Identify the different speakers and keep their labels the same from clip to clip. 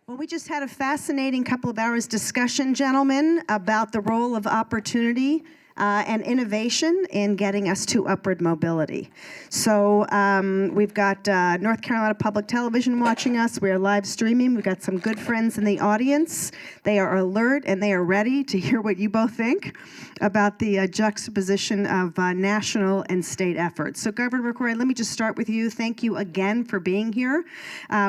Speaker 1: Well, we just had a fascinating couple of hours discussion, gentlemen, about the role of opportunity and innovation in getting us to upward mobility. So we've got North Carolina Public Television watching us. We are live streaming. We've got some good friends in the audience. They are alert and they are ready to hear what you both think about the juxtaposition of national and state efforts. So Governor McCrory, let me just start with you. Thank you again for being here.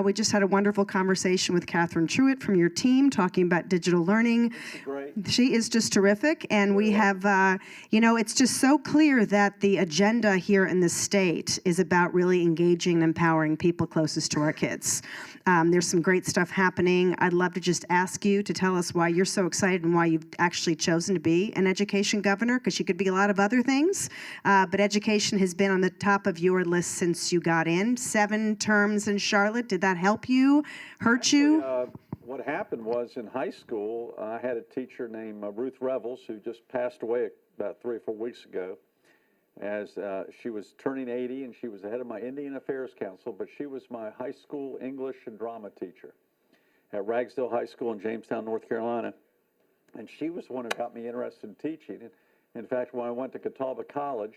Speaker 1: We just had a wonderful conversation with Catherine Truitt from your team talking about digital learning.
Speaker 2: Great.
Speaker 1: She is just terrific, and we have, it's just so clear that the agenda here in the state is about really engaging and empowering people closest to our kids. There's some great stuff happening. I'd love to just ask you to tell us why you're so excited and why you've actually chosen to be an education governor, because you could be a lot of other things, but education has been on the top of your list since you got in. 7 terms in Charlotte. Did that help you, hurt you?
Speaker 2: What happened was in high school, I had a teacher named Ruth Revels who just passed away about 3 or 4 weeks ago. As she was turning 80 and she was the head of my Indian Affairs Council, but she was my high school English and drama teacher at Ragsdale High School in Jamestown, North Carolina. And she was the one who got me interested in teaching. And in fact, when I went to Catawba College,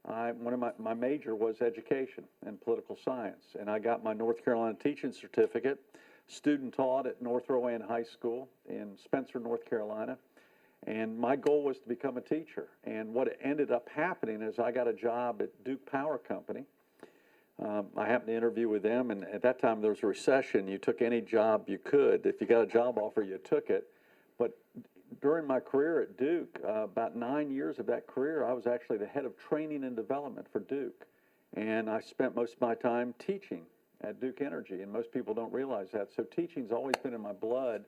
Speaker 2: one of my major was education and political science. And I got my North Carolina teaching certificate, student taught at North Rowan High School in Spencer, North Carolina. And my goal was to become a teacher. And what ended up happening is I got a job at Duke Power Company. I happened to interview with them, and at that time there was a recession. You took any job you could. If you got a job offer, you took it. But during my career at Duke, about 9 years of that career, I was actually the head of training and development for Duke. And I spent most of my time teaching at Duke Energy, and most people don't realize that. So teaching's always been in my blood.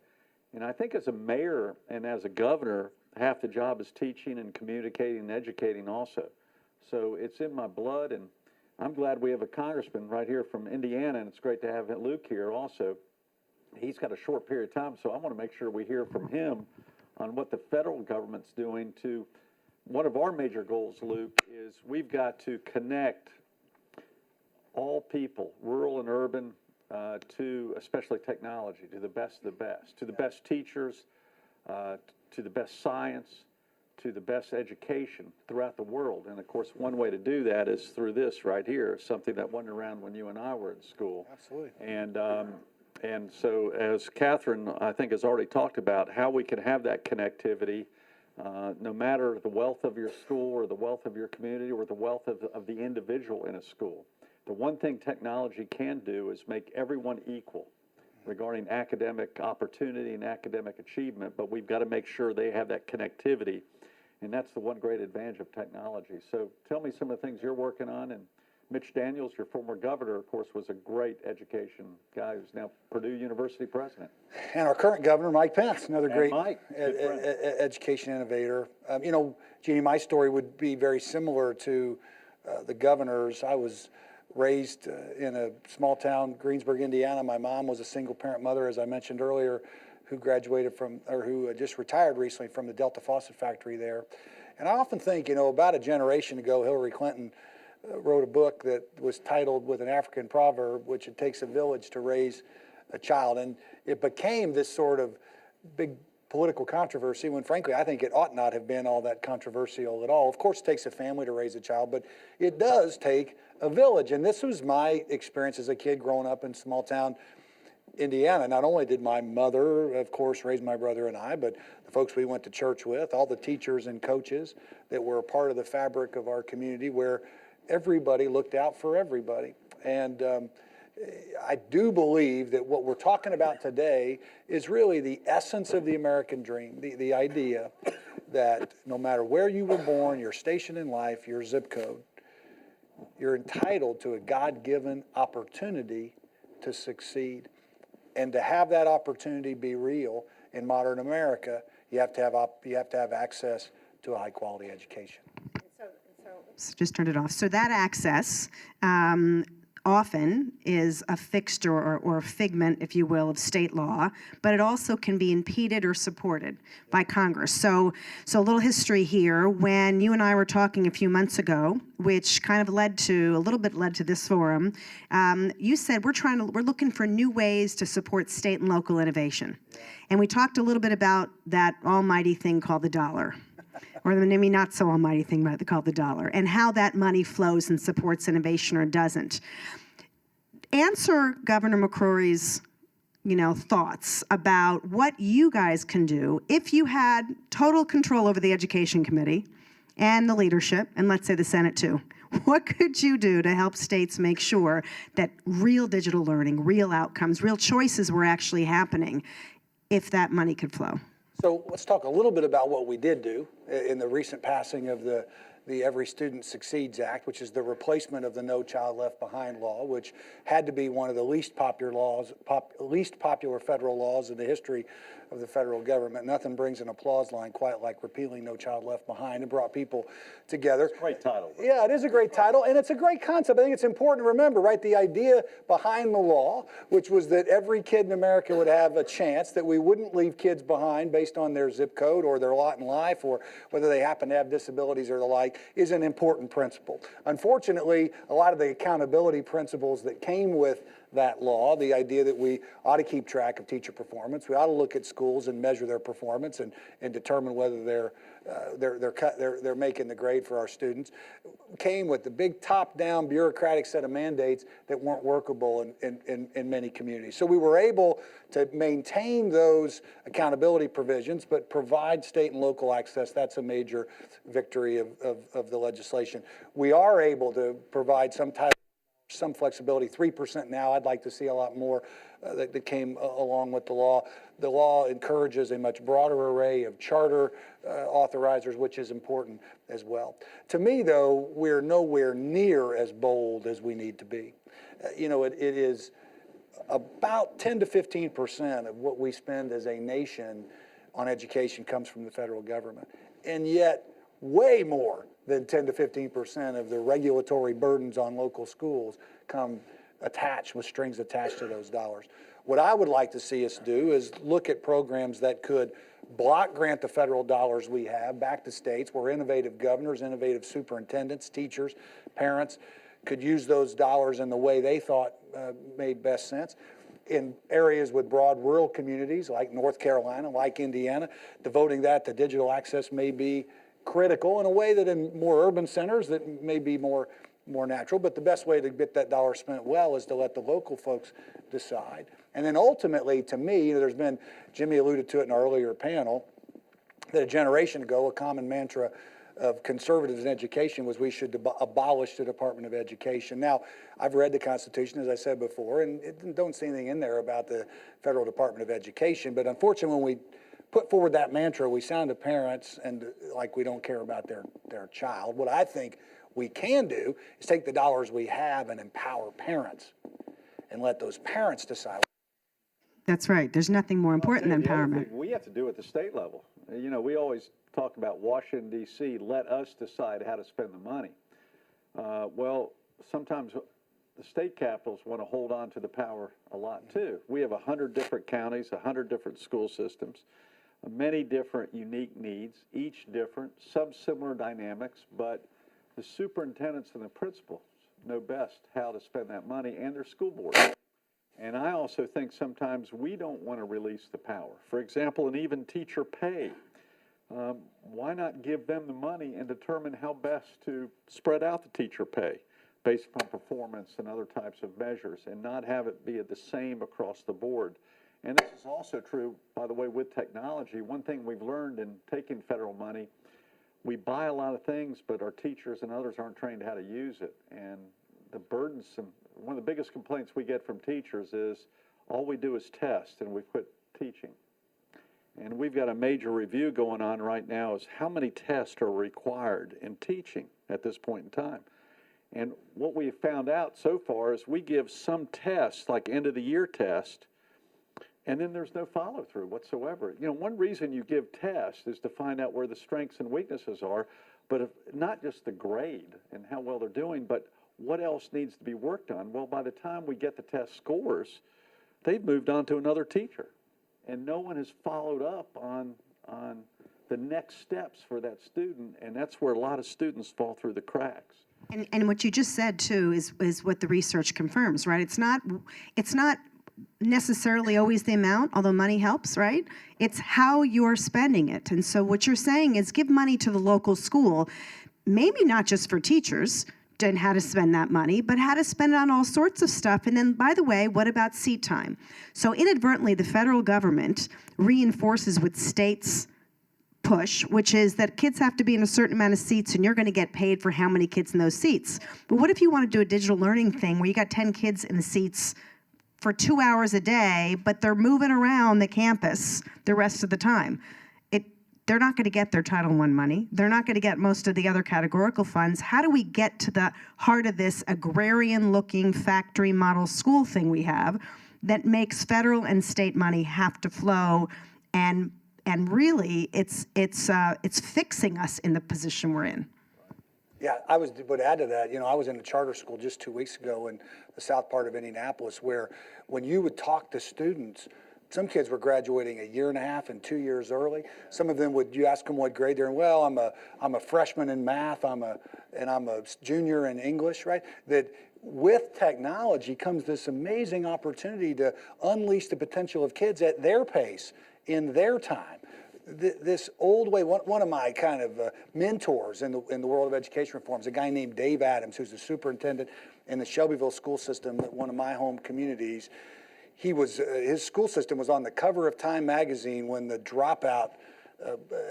Speaker 2: And I think as a mayor and as a governor, half the job is teaching and communicating and educating also. So it's in my blood, and I'm glad we have a congressman right here from Indiana, and it's great to have Luke here also. He's got a short period of time, so I want to make sure we hear from him on what the federal government's doing to, one of our major goals, Luke, is we've got to connect all people, rural and urban, to especially technology, to the best of the best, to the best teachers, to the best science, to the best education throughout the world. And of course, one way to do that is through this right here, something that wasn't around when you and I were in school.
Speaker 3: Absolutely.
Speaker 2: And so as Catherine, I think, has already talked about, how we can have that connectivity, no matter the wealth of your school or the wealth of your community or the wealth of the individual in a school. The one thing technology can do is make everyone equal regarding academic opportunity and academic achievement, but we've got to make sure they have that connectivity, and that's the one great advantage of technology. So tell me some of the things you're working on, and Mitch Daniels, your former governor, of course, was a great education guy who's now Purdue University president.
Speaker 3: And our current governor, Mike Pence, another
Speaker 2: And
Speaker 3: great
Speaker 2: Mike,
Speaker 3: education innovator. Jeannie, my story would be very similar to the governor's. I was raised in a small town, Greensburg, Indiana. My mom was a single parent mother, as I mentioned earlier, who graduated from, or who just retired recently from the Delta Faucet factory there. And I often think, about a generation ago, Hillary Clinton wrote a book that was titled with an African proverb, which it takes a village to raise a child. And it became this sort of big political controversy when, frankly, I think it ought not have been all that controversial at all. Of course, it takes a family to raise a child, but it does take a village. And this was my experience as a kid growing up in small town Indiana. Not only did my mother, of course, raise my brother and I, but the folks we went to church with, all the teachers and coaches that were a part of the fabric of our community, where everybody looked out for everybody. And I do believe that what we're talking about today is really the essence of the American dream, the idea that no matter where you were born, your station in life, your zip code, you're entitled to a God-given opportunity to succeed. And to have that opportunity be real in modern America, you have to have access to a high-quality education.
Speaker 1: So just turned it off. So that access, often is a fixture or a figment, if you will, of state law, but it also can be impeded or supported by Congress. So a little history here. When you and I were talking a few months ago, which kind of led to this forum, you said we're looking for new ways to support state and local innovation. And we talked a little bit about that almighty thing called the dollar. Or maybe not so almighty thing called the dollar, and how that money flows and supports innovation or doesn't. Answer Governor McCrory's, thoughts about what you guys can do if you had total control over the Education Committee and the leadership, and let's say the Senate too. What could you do to help states make sure that real digital learning, real outcomes, real choices were actually happening if that money could flow?
Speaker 3: So let's talk a little bit about what we did do in the recent passing of the Every Student Succeeds Act, which is the replacement of the No Child Left Behind law, which had to be one of the least popular federal laws in the history of the federal government. Nothing brings an applause line quite like repealing No Child Left Behind. It brought people together.
Speaker 2: It's a great title.
Speaker 3: Yeah, it is a great title, and it's a great concept. I think it's important to remember, right, the idea behind the law, which was that every kid in America would have a chance, that we wouldn't leave kids behind based on their zip code or their lot in life or whether they happen to have disabilities or the like, is an important principle. Unfortunately, a lot of the accountability principles that came with that law, the idea that we ought to keep track of teacher performance, we ought to look at schools and measure their performance and determine whether they're making the grade for our students, came with the big top-down bureaucratic set of mandates that weren't workable in many communities. So we were able to maintain those accountability provisions, but provide state and local access. That's a major victory of the legislation. We are able to provide some flexibility, 3% now. I'd like to see a lot more that came along with the law. The law encourages a much broader array of charter authorizers, which is important as well. To me, though, we're nowhere near as bold as we need to be. It is about 10 to 15% of what we spend as a nation on education comes from the federal government. And yet, way more than 10 to 15% of the regulatory burdens on local schools come attached with strings attached to those dollars. What I would like to see us do is look at programs that could block grant the federal dollars we have back to states where innovative governors, innovative superintendents, teachers, parents could use those dollars in the way they thought made best sense. In areas with broad rural communities like North Carolina, like Indiana, devoting that to digital access may be critical in a way that in more urban centers that may be more natural, but the best way to get that dollar spent well is to let the local folks decide. And then ultimately, to me, Jimmy alluded to it in our earlier panel, that a generation ago, a common mantra of conservatives in education was we should abolish the Department of Education. Now, I've read the Constitution, as I said before, and don't see anything in there about the Federal Department of Education, but unfortunately, when we put forward that mantra, we sound to parents and like we don't care about their child. What I think we can do is take the dollars we have and empower parents and let those parents decide.
Speaker 1: That's right. There's nothing more important than empowerment.
Speaker 2: We have to do at the state level. We always talk about Washington, D.C., let us decide how to spend the money. Well, sometimes the state capitals want to hold on to the power a lot, too. We have 100 different counties, 100 different school systems, many different unique needs, each different, some similar dynamics, but the superintendents and the principals know best how to spend that money, and their school boards. And I also think sometimes we don't want to release the power. For example, and even teacher pay. Why not give them the money and determine how best to spread out the teacher pay based upon performance and other types of measures, and not have it be the same across the board? And this is also true, by the way, with technology. One thing we've learned in taking federal money, we buy a lot of things, but our teachers and others aren't trained how to use it. And the burdensome, one of the biggest complaints we get from teachers is all we do is test and we quit teaching. And we've got a major review going on right now is how many tests are required in teaching at this point in time. And what we have found out so far is we give some tests, like end of the year test, and then there's no follow through whatsoever. One reason you give tests is to find out where the strengths and weaknesses are, but not just the grade and how well they're doing, but what else needs to be worked on? Well, by the time we get the test scores, they've moved on to another teacher. And no one has followed up on the next steps for that student, and that's where a lot of students fall through the cracks.
Speaker 1: And what you just said too is what the research confirms, right? It's not necessarily always the amount, although money helps, right? It's how you're spending it. And so what you're saying is give money to the local school, maybe not just for teachers and how to spend that money, but how to spend it on all sorts of stuff. And then, by the way, what about seat time? So inadvertently, the federal government reinforces what states push, which is that kids have to be in a certain amount of seats and you're going to get paid for how many kids in those seats. But what if you want to do a digital learning thing where you got 10 kids in the seats for 2 hours a day, but they're moving around the campus the rest of the time? They're not going to get their Title I money. They're not going to get most of the other categorical funds. How do we get to the heart of this agrarian-looking factory model school thing we have that makes federal and state money have to flow, and really it's fixing us in the position we're in?
Speaker 3: Yeah, I would add to that, I was in a charter school just 2 weeks ago in the south part of Indianapolis, where when you would talk to students, some kids were graduating 1.5 years and 2 years early. Some of them you ask them what grade they're in. Well, I'm a freshman in math. I'm a junior in English, right? That with technology comes this amazing opportunity to unleash the potential of kids at their pace, in their time. This old way, one of my kind of mentors in the world of education reform is a guy named Dave Adams, who's the superintendent in the Shelbyville school system, one of my home communities. His school system was on the cover of Time magazine when the dropout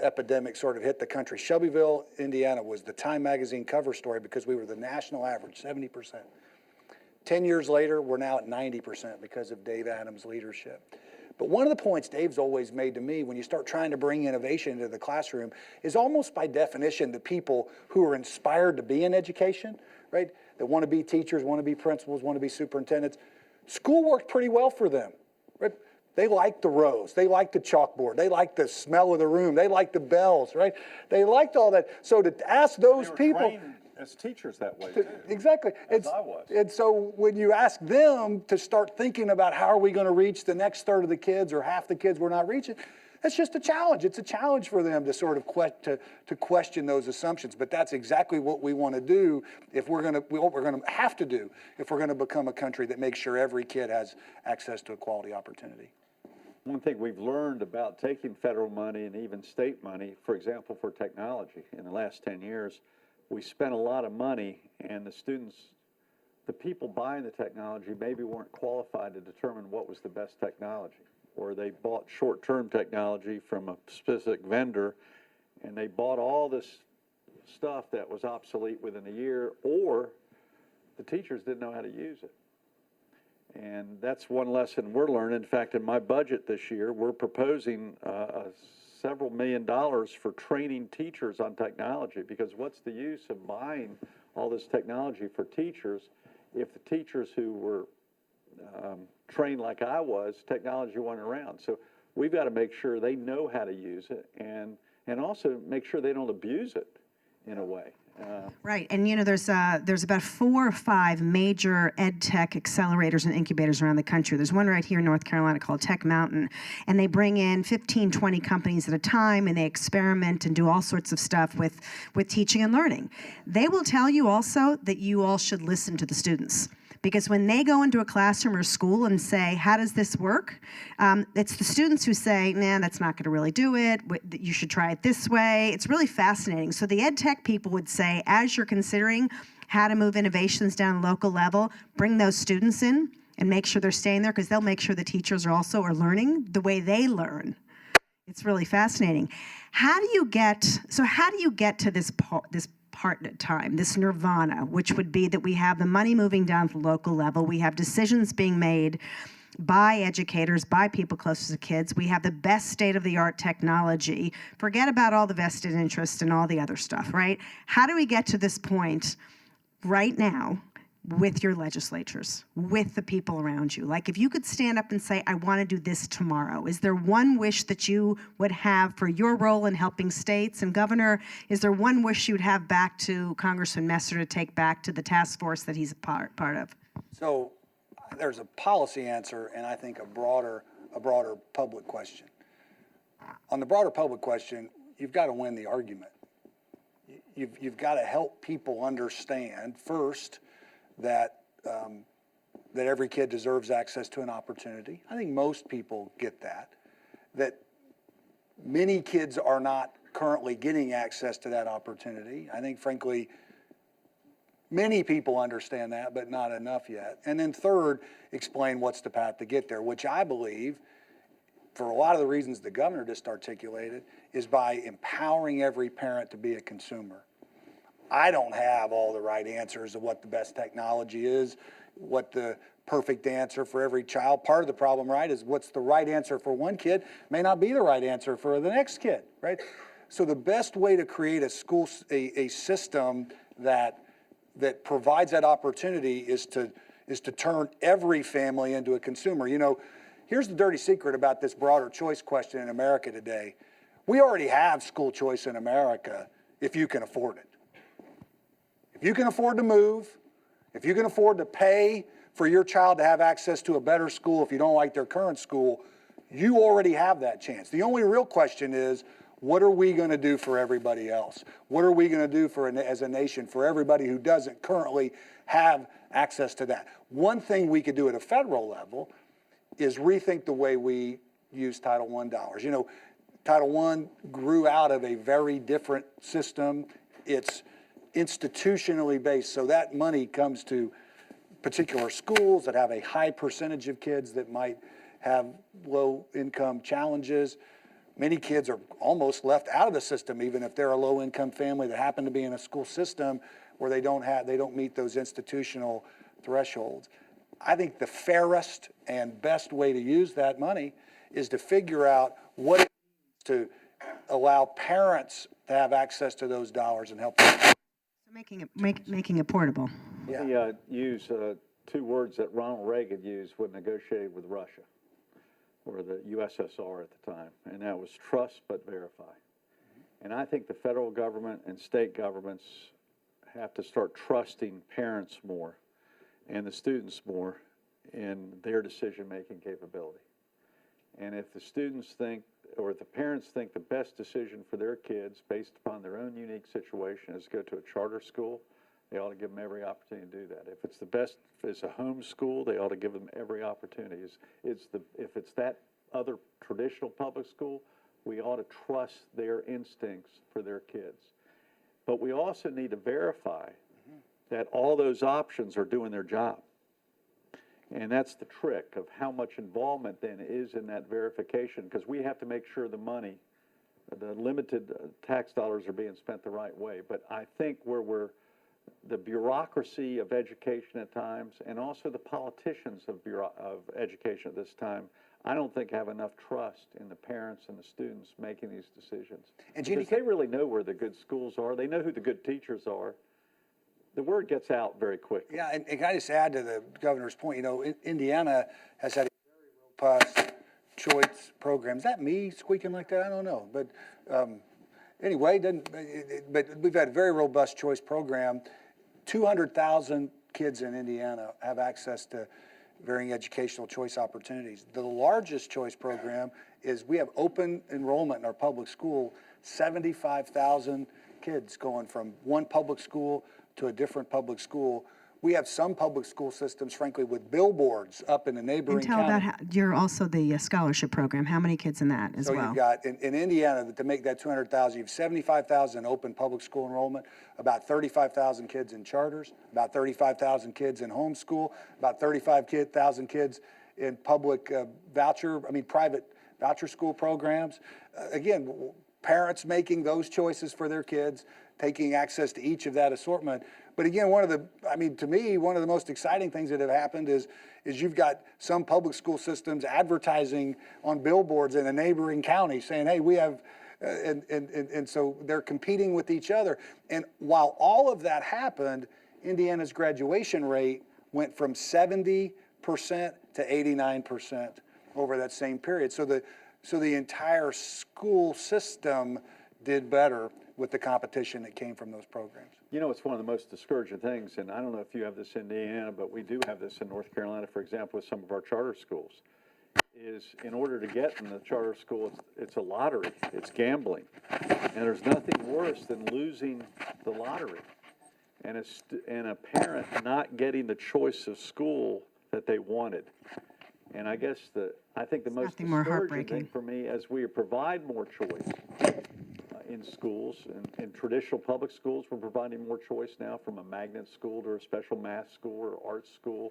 Speaker 3: epidemic sort of hit the country. Shelbyville, Indiana was the Time magazine cover story because we were the national average, 70%. 10 years later, we're now at 90% because of Dave Adams' leadership. But one of the points Dave's always made to me when you start trying to bring innovation into the classroom is almost by definition the people who are inspired to be in education, right? That want to be teachers, want to be principals, want to be superintendents. School worked pretty well for them, right? They liked the rows. They liked the chalkboard. They liked the smell of the room. They liked the bells, right? They liked all that. So to ask those people...
Speaker 2: trained as teachers that way, too.
Speaker 3: Exactly.
Speaker 2: As I was.
Speaker 3: And so when you ask them to start thinking about how are we going to reach the next third of the kids or half the kids we're not reaching, that's just a challenge. It's a challenge for them to sort of to question those assumptions. But that's exactly what we want to do what we're going to have to do if we're going to become a country that makes sure every kid has access to a quality opportunity.
Speaker 2: One thing we've learned about taking federal money and even state money, for example, for technology in the last 10 years, we spent a lot of money, and the people buying the technology maybe weren't qualified to determine what was the best technology. Or they bought short-term technology from a specific vendor, and they bought all this stuff that was obsolete within a year, or the teachers didn't know how to use it. And that's one lesson we're learning. In fact, in my budget this year, we're proposing several $1 million for training teachers on technology, because what's the use of buying all this technology for teachers if the teachers who were trained like I was, technology wasn't around? So we've got to make sure they know how to use it, and also make sure they don't abuse it in a way.
Speaker 1: Right, and there's about 4 or 5 major ed tech accelerators and incubators around the country. There's one right here in North Carolina called Tech Mountain, and they bring in 15, 20 companies at a time, and they experiment and do all sorts of stuff with teaching and learning. They will tell you also that you all should listen to the students. Because when they go into a classroom or school and say, how does this work? It's the students who say, nah, that's not going to really do it. You should try it this way. It's really fascinating. So the ed tech people would say, as you're considering how to move innovations down the local level, bring those students in and make sure they're staying there, because they'll make sure the teachers are learning the way they learn. It's really fascinating. How do you get to this part at a time, this nirvana, which would be that we have the money moving down to the local level, we have decisions being made by educators, by people closest to kids, we have the best state-of-the-art technology, forget about all the vested interest and all the other stuff, right? How do we get to this point right now with your legislatures, with the people around you? Like if you could stand up and say, I want to do this tomorrow, is there one wish that you would have for your role in helping states? And Governor, is there one wish you'd have back to Congressman Messer to take back to the task force that he's a part of?
Speaker 3: So there's a policy answer and I think a broader public question. On the broader public question, you've got to win the argument. You've got to help people understand first that that every kid deserves access to an opportunity. I think most people get that. That many kids are not currently getting access to that opportunity. I think, frankly, many people understand that, but not enough yet. And then third, explain what's the path to get there, which I believe, for a lot of the reasons the governor just articulated, is by empowering every parent to be a consumer. I don't have all the right answers of what the best technology is, what the perfect answer for every child. Part of the problem, right, is what's the right answer for one kid may not be the right answer for the next kid, right? So the best way to create a system that provides that opportunity is to turn every family into a consumer. You know, here's the dirty secret about this broader choice question in America today. We already have school choice in America if you can afford it. If you can afford to move, if you can afford to pay for your child to have access to a better school if you don't like their current school, you already have that chance. The only real question is, what are we going to do for everybody else? What are we going to do as a nation for everybody who doesn't currently have access to that? One thing we could do at a federal level is rethink the way we use Title I dollars. You know, Title I grew out of a very different system. It's institutionally based, so that money comes to particular schools that have a high percentage of kids that might have low income challenges. Many kids are almost left out of the system, even if they're a low income family that happen to be in a school system where they don't meet those institutional thresholds. I think the fairest and best way to use that money is to figure out what it means to allow parents to have access to those dollars and help them.
Speaker 1: Making it portable.
Speaker 2: Yeah. Let me use two words that Ronald Reagan used when negotiated with Russia, or the USSR at the time, and that was trust but verify. And I think the federal government and state governments have to start trusting parents more and the students more in their decision-making capability. And if the students think, or if the parents think the best decision for their kids based upon their own unique situation is to go to a charter school, they ought to give them every opportunity to do that. If it's the best, if it's a home school, they ought to give them every opportunity. If it's that other traditional public school, we ought to trust their instincts for their kids. But we also need to verify that all those options are doing their job. And that's the trick of how much involvement then is in that verification, because we have to make sure the money, the limited tax dollars are being spent the right way. But I think the bureaucracy of education at times, and also the politicians of education at this time, I don't think have enough trust in the parents and the students making these decisions. And because they really know where the good schools are. They know who the good teachers are. The word gets out very quickly.
Speaker 3: Yeah, and can I just add to the governor's point, you know, Indiana has had a very robust choice program. Is that me squeaking like that? I don't know. But anyway, but we've had a very robust choice program. 200,000 kids in Indiana have access to varying educational choice opportunities. The largest choice program is we have open enrollment in our public school, 75,000 kids going from one public school to a different public school. We have some public school systems, frankly, with billboards up in the neighboring
Speaker 1: And tell
Speaker 3: county.
Speaker 1: about you're also the scholarship program. How many kids in that as well?
Speaker 3: So you've got, in Indiana, to make that 200,000, you have 75,000 open public school enrollment, about 35,000 kids in charters, about 35,000 kids in homeschool, about 35,000 kids in public private voucher school programs. Again, parents making those choices for their kids, taking access to each of that assortment. But again, to me, one of the most exciting things that have happened is you've got some public school systems advertising on billboards in a neighboring county saying, hey, we have, and so they're competing with each other. And while all of that happened, Indiana's graduation rate went from 70% to 89% over that same period. So the entire school system did better with the competition that came from those programs.
Speaker 2: You know, it's one of the most discouraging things, and I don't know if you have this in Indiana, but we do have this in North Carolina, for example, with some of our charter schools, is in order to get in the charter school, it's a lottery, it's gambling. And there's nothing worse than losing the lottery and a parent not getting the choice of school that they wanted. And I guess I think the most discouraging thing for me, as we provide more choice in schools, in traditional public schools, we're providing more choice now, from a magnet school to a special math school or art school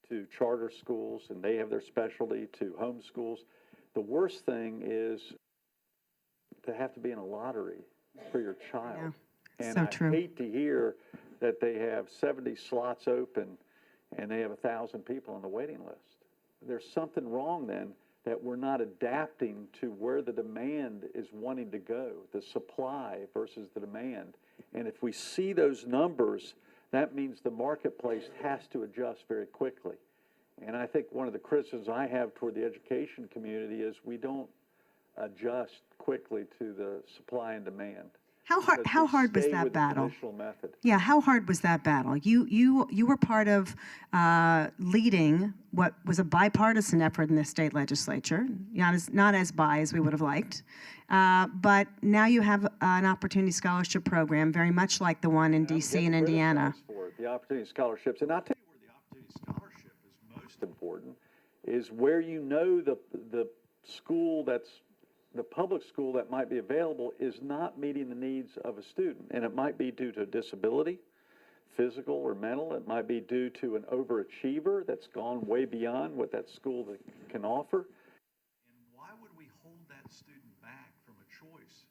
Speaker 2: to charter schools, and they have their specialty, to home schools. The worst thing is to have to be in a lottery for your child. Yeah, and I hate to hear that they have 70 slots open and they have 1,000 people on the waiting list. There's something wrong then, that we're not adapting to where the demand is wanting to go, the supply versus the demand. And if we see those numbers, that means the marketplace has to adjust very quickly. And I think one of the criticisms I have toward the education community is we don't adjust quickly to the supply and demand.
Speaker 1: How hard was that battle? Yeah, how hard was that battle? You were part of leading what was a bipartisan effort in the state legislature, not as bi as we would have liked, but now you have an opportunity scholarship program, very much like the one in D.C. and Indiana.
Speaker 2: For it, the opportunity scholarships, and I'll tell you where the opportunity scholarship is most important, is where you know the school that's the public school that might be available is not meeting the needs of a student. And it might be due to a disability, physical or mental. It might be due to an overachiever that's gone way beyond what that school can offer. And why would we hold that student back from a choice?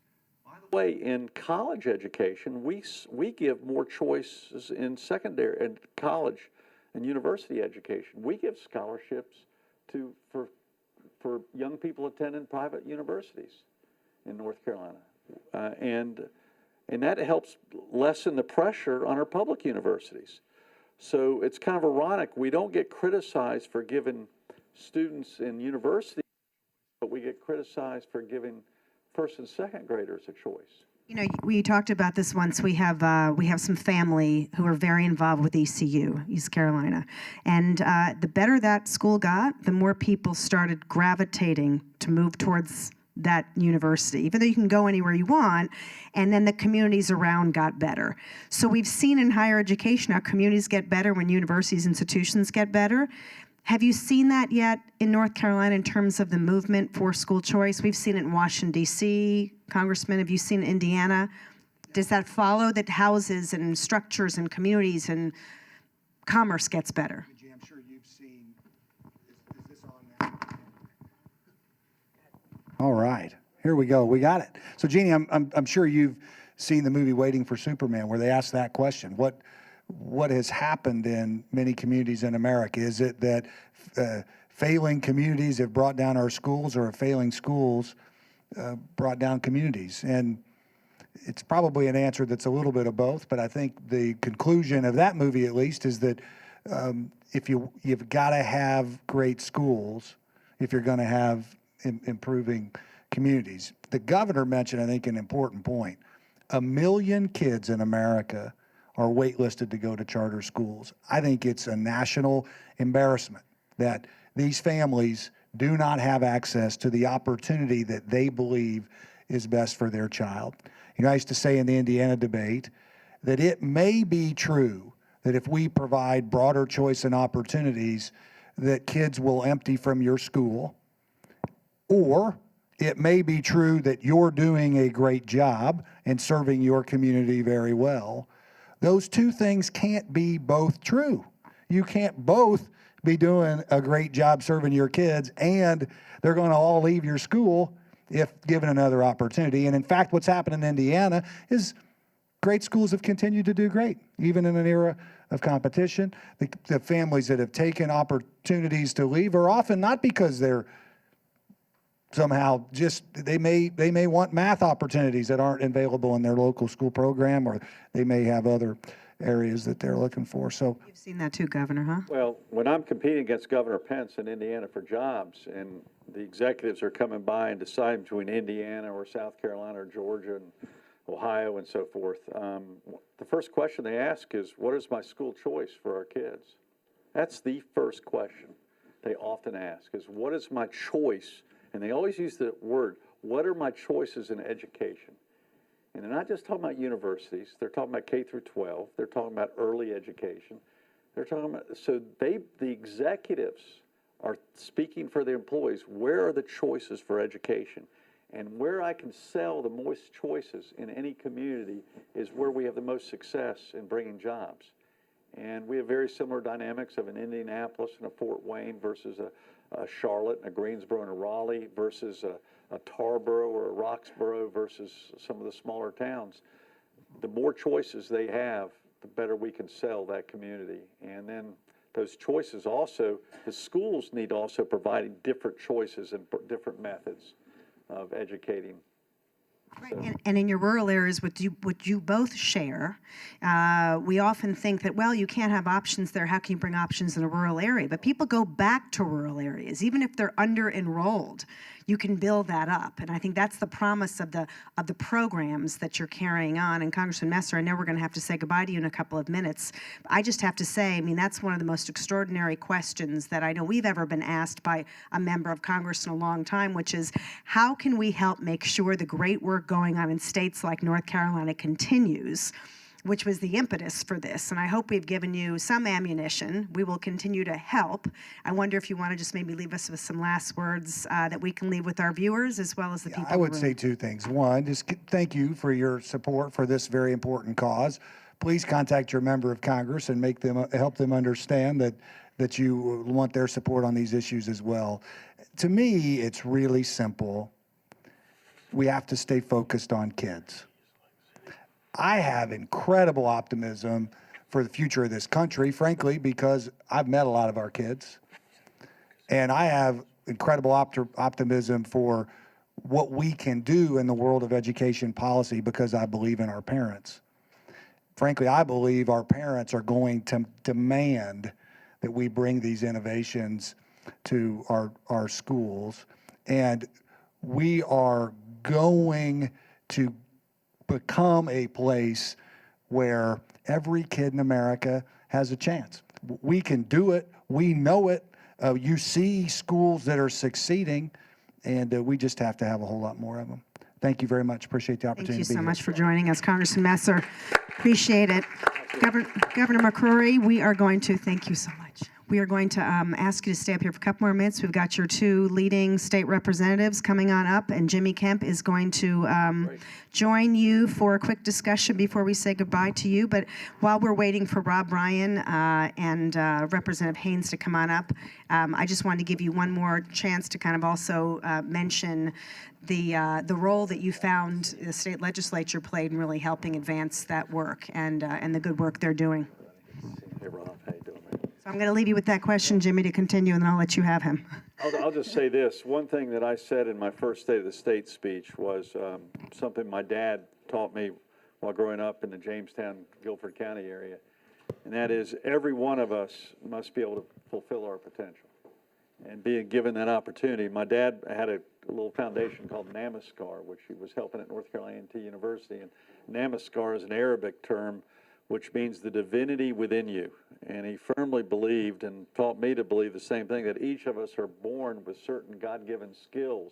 Speaker 2: By the way, in college education, we give more choices in secondary and college and university education. We give scholarships for young people attending private universities in North Carolina. And that helps lessen the pressure on our public universities. So it's kind of ironic. We don't get criticized for giving students in universities, but we get criticized for giving first and second graders a choice.
Speaker 1: You know, we talked about this once. We have some family who are very involved with ECU, East Carolina. And the better that school got, the more people started gravitating to move towards that university, even though you can go anywhere you want, and then the communities around got better. So we've seen in higher education how communities get better when universities, institutions get better. Have you seen that yet in North Carolina in terms of the movement for school choice? We've seen it in Washington, D.C. Congressman, have you seen it in Indiana? Does that follow that houses and structures and communities and commerce gets better?
Speaker 3: I'm sure you've seen, is this on now? All right, here we go. We got it. So, Jeannie, I'm sure you've seen the movie Waiting for Superman, where they ask that question. What has happened in many communities in America? Is it that failing communities have brought down our schools, or have failing schools brought down communities? And it's probably an answer that's a little bit of both, but I think the conclusion of that movie, at least, is that if you've got to have great schools if you're going to have improving communities. The governor mentioned, I think, an important point. 1 million kids in America are waitlisted to go to charter schools. I think it's a national embarrassment that these families do not have access to the opportunity that they believe is best for their child. You know, I used to say in the Indiana debate that it may be true that if we provide broader choice and opportunities, that kids will empty from your school, or it may be true that you're doing a great job and serving your community very well. Those two things can't be both true. You can't both be doing a great job serving your kids and they're going to all leave your school if given another opportunity. And in fact, what's happened in Indiana is great schools have continued to do great, even in an era of competition. The families that have taken opportunities to leave are often not because they're somehow just, they may want math opportunities that aren't available in their local school program, or they may have other areas that they're looking for. So
Speaker 1: You've seen that too, Governor, huh?
Speaker 2: Well, when I'm competing against Governor Pence in Indiana for jobs, and the executives are coming by and deciding between Indiana or South Carolina or Georgia and Ohio and so forth, the first question they ask is, what is my school choice for our kids? That's the first question they often ask, is what is my choice? And they always use the word, what are my choices in education? And they're not just talking about universities, they're talking about K through 12, they're talking about early education. They're talking about, so the executives are speaking for the employees, where are the choices for education? And where I can sell the most choices in any community is where we have the most success in bringing jobs. And we have very similar dynamics of an Indianapolis and a Fort Wayne versus a Charlotte and a Greensboro and a Raleigh versus a Tarboro or a Roxboro versus some of the smaller towns. The more choices they have, the better we can sell that community. And then those choices also, the schools need to also provide different choices and different methods of educating.
Speaker 1: Right. And in your rural areas, what you both share, we often think that, well, you can't have options there. How can you bring options in a rural area? But people go back to rural areas, even if they're under-enrolled. You can build that up, and I think that's the promise of the programs that you're carrying on. And Congressman Messer, I know we're going to have to say goodbye to you in a couple of minutes. I just have to say, I mean, that's one of the most extraordinary questions that I know we've ever been asked by a member of Congress in a long time, which is, how can we help make sure the great work going on in states like North Carolina continues, which was the impetus for this. And I hope we've given you some ammunition. We will continue to help. I wonder if you want to just maybe leave us with some last words that we can leave with our viewers as well as the people
Speaker 3: I would say two things. One, just thank you for your support for this very important cause. Please contact your member of Congress and help them understand that you want their support on these issues as well. To me, it's really simple. We have to stay focused on kids. I have incredible optimism for the future of this country, frankly, because I've met a lot of our kids. And I have incredible optimism for what we can do in the world of education policy because I believe in our parents. Frankly, I believe our parents are going to demand that we bring these innovations to our schools. And we are going to become a place where every kid in America has a chance. We can do it. We know it. You see schools that are succeeding, and we just have to have a whole lot more of them. Thank you very much. Appreciate the opportunity to be here.
Speaker 1: Thank you so much for joining us, Congressman Messer. Appreciate it. Governor McCrory, we are going to thank you so much. We are going to ask you to stay up here for a couple more minutes. We've got your two leading state representatives coming on up, and Jimmy Kemp is going to join you for a quick discussion before we say goodbye to you. But while we're waiting for Rob Ryan and Representative Haynes to come on up, I just wanted to give you one more chance to kind of also mention the role that you found the state legislature played in really helping advance that work and the good work they're doing.
Speaker 2: Hey, Rob, how you doing, man?
Speaker 1: So I'm going to leave you with that question, Jimmy, to continue, and then I'll let you have him.
Speaker 2: I'll just say this. One thing that I said in my first State of the State speech was something my dad taught me while growing up in the Jamestown, Guilford County area, and that is every one of us must be able to fulfill our potential. And being given that opportunity, my dad had a little foundation called Namaskar, which he was helping at North Carolina A&T University. And Namaskar is an Arabic term which means the divinity within you. And he firmly believed and taught me to believe the same thing, that each of us are born with certain God-given skills.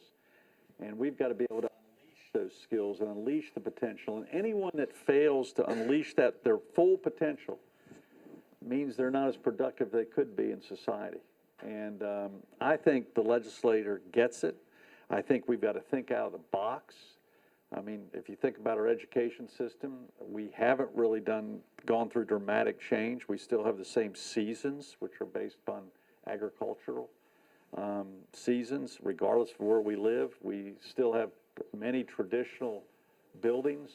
Speaker 2: And we've got to be able to unleash those skills and unleash the potential. And anyone that fails to unleash their full potential means they're not as productive as they could be in society. And I think the legislator gets it. I think we've got to think out of the box. I mean, if you think about our education system, we haven't really gone through dramatic change. We still have the same seasons, which are based upon agricultural seasons, regardless of where we live. We still have many traditional buildings,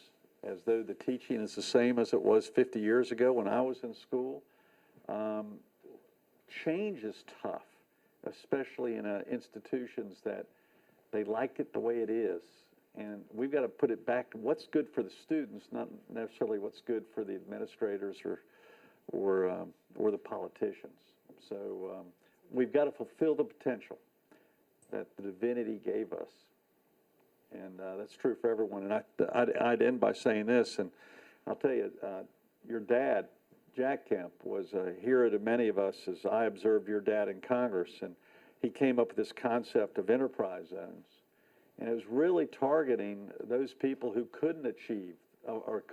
Speaker 2: as though the teaching is the same as it was 50 years ago when I was in school. Change is tough, especially in institutions that they like it the way it is. And we've got to put it back to what's good for the students, not necessarily what's good for the administrators or the politicians. So we've got to fulfill the potential that the divinity gave us. And that's true for everyone. And I'd end by saying this, and I'll tell you, your dad, Jack Kemp, was a hero to many of us as I observed your dad in Congress. And he came up with this concept of enterprise zones. And it was really targeting those people who couldn't achieve or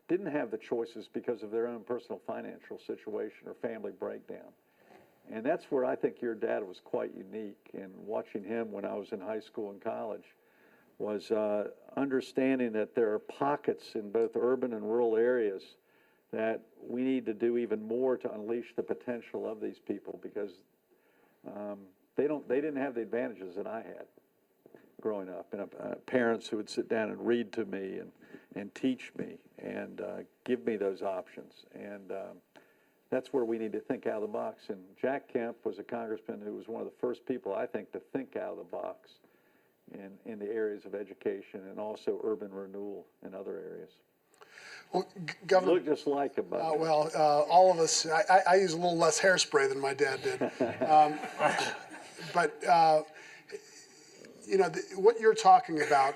Speaker 2: didn't have the choices because of their own personal financial situation or family breakdown. And that's where I think your dad was quite unique. And watching him when I was in high school and college was understanding that there are pockets in both urban and rural areas that we need to do even more to unleash the potential of these people, because they didn't have the advantages that I had growing up, and parents who would sit down and read to me and teach me and give me those options. And that's where we need to think out of the box. And Jack Kemp was a congressman who was one of the first people, I think, to think out of the box in the areas of education and also urban renewal and other areas.
Speaker 4: Well, Governor,
Speaker 2: You look just like him, buddy.
Speaker 4: all of us, I use a little less hairspray than my dad did. But what you're talking about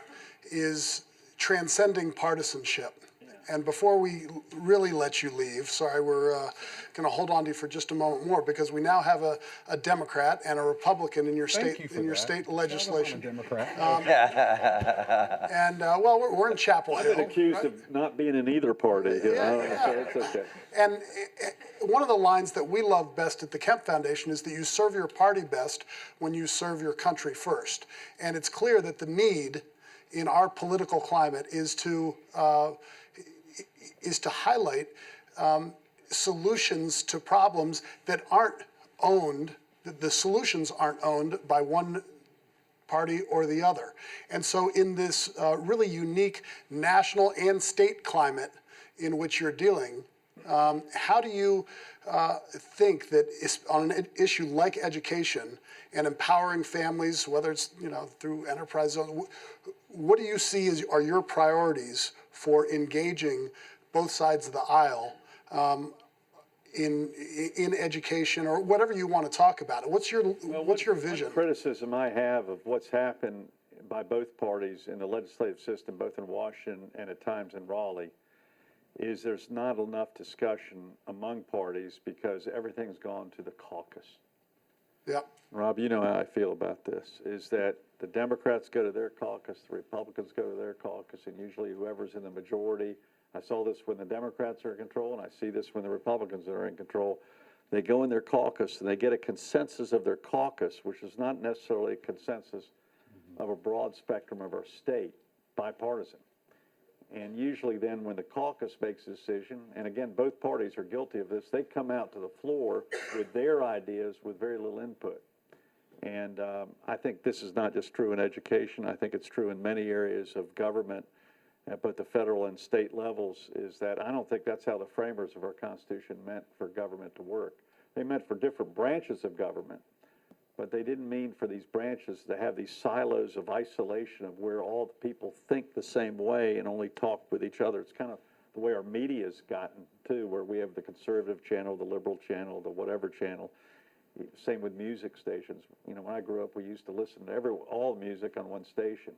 Speaker 4: is transcending partisanship. And before we really let you leave, sorry, we're going to hold on to you for just a moment more, because we now have a Democrat and a Republican in your state state legislation.
Speaker 5: I'm a Democrat.
Speaker 4: Well, we're in Chapel Hill.
Speaker 2: I've been accused of not being in either party. So it's okay.
Speaker 4: And one of the lines that we love best at the Kemp Foundation is that you serve your party best when you serve your country first. And it's clear that the need in our political climate is to highlight solutions to problems that aren't owned, the solutions aren't owned by one party or the other. And so in this really unique national and state climate in which you're dealing, how do you think that on an issue like education and empowering families, whether it's through enterprise zones, what do you see are your priorities for engaging both sides of the aisle in education, or whatever you want to talk about it? What's your vision?
Speaker 2: One criticism I have of what's happened by both parties in the legislative system, both in Washington and at times in Raleigh, is there's not enough discussion among parties because everything's gone to the caucus.
Speaker 4: Yep.
Speaker 2: Rob, you know how I feel about this, is that the Democrats go to their caucus, the Republicans go to their caucus, and usually whoever's in the majority. I saw this when the Democrats are in control, and I see this when the Republicans are in control. They go in their caucus, and they get a consensus of their caucus, which is not necessarily a consensus of a broad spectrum of our state, bipartisan. And usually then when the caucus makes a decision, and again, both parties are guilty of this, they come out to the floor with their ideas with very little input. And I think this is not just true in education. I think it's true in many areas of government, but the federal and state levels, is that I don't think that's how the framers of our Constitution meant for government to work. They meant for different branches of government, but they didn't mean for these branches to have these silos of isolation of where all the people think the same way and only talk with each other. It's kind of the way our media's gotten too, where we have the conservative channel, the liberal channel, the whatever channel. Same with music stations. When I grew up, we used to listen to all the music on one station.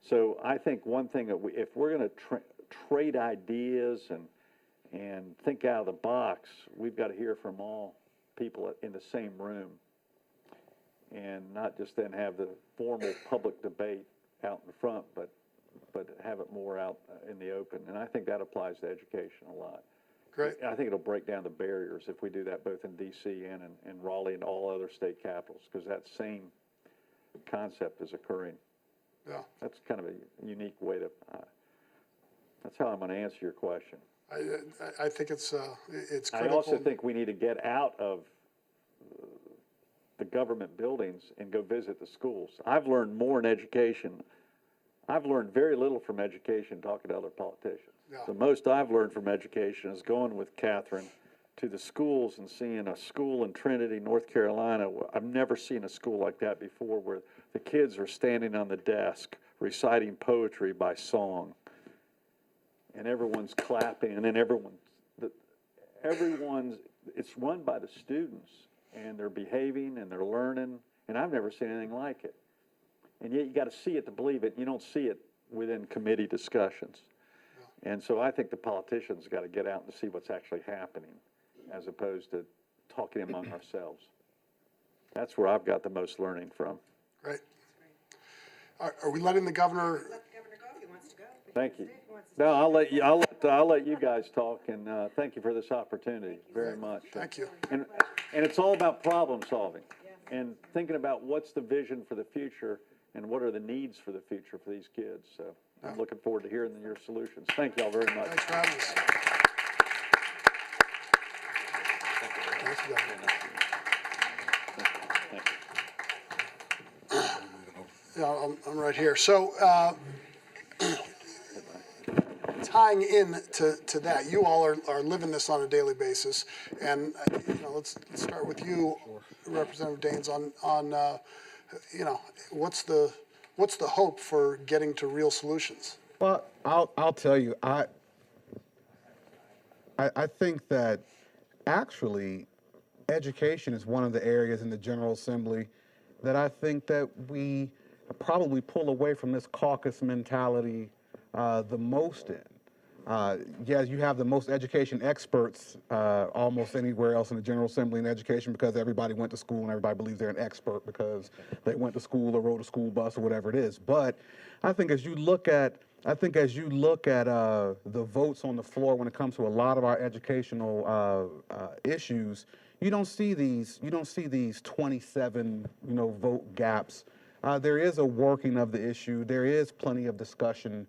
Speaker 2: So I think one thing that if we're going to trade ideas and think out of the box, we've got to hear from all people in the same room, and not just then have the formal public debate out in front, but have it more out in the open. And I think that applies to education a lot.
Speaker 4: Great.
Speaker 2: I think it'll break down the barriers if we do that both in D.C. and in Raleigh and all other state capitals, because that same concept is occurring.
Speaker 4: Yeah.
Speaker 2: That's kind of a unique way to, that's how I'm going to answer your question.
Speaker 4: I think it's critical.
Speaker 2: I also think we need to get out of the government buildings and go visit the schools. I've learned more in education. I've learned very little from education talking to other politicians.
Speaker 4: Yeah.
Speaker 2: The most I've learned from education is going with Catherine to the schools and seeing a school in Trinity, North Carolina. I've never seen a school like that before, where the kids are standing on the desk reciting poetry by song. And everyone's clapping, and then it's run by the students, and they're behaving, and they're learning, and I've never seen anything like it. And yet you got to see it to believe it. You don't see it within committee discussions. And so I think the politicians got to get out and see what's actually happening, as opposed to talking among ourselves. That's where I've got the most learning from.
Speaker 4: Right. Are we letting the governor?
Speaker 1: Let the governor go if he wants to go.
Speaker 2: Thank you. No, I'll let you guys talk, and thank you for this opportunity very much.
Speaker 4: Thank you.
Speaker 2: And it's all about problem solving and thinking about what's the vision for the future and what are the needs for the future for these kids. So I'm looking forward to hearing your solutions. Thank you all very much.
Speaker 4: Thanks for having us. Thank you, Governor. Yeah, I'm right here. So, tying in to that, you all are living this on a daily basis, and let's start with you, Representative Daines, on what's the hope for getting to real solutions?
Speaker 5: Well, I'll tell you, I think that actually education is one of the areas in the General Assembly that I think that we probably pull away from this caucus mentality the most in. Yes, you have the most education experts almost anywhere else in the General Assembly in education because everybody went to school and everybody believes they're an expert because they went to school or rode a school bus or whatever it is. But I think as you look at the votes on the floor when it comes to a lot of our educational issues, you don't see these 27 vote gaps. There is a working of the issue. There is plenty of discussion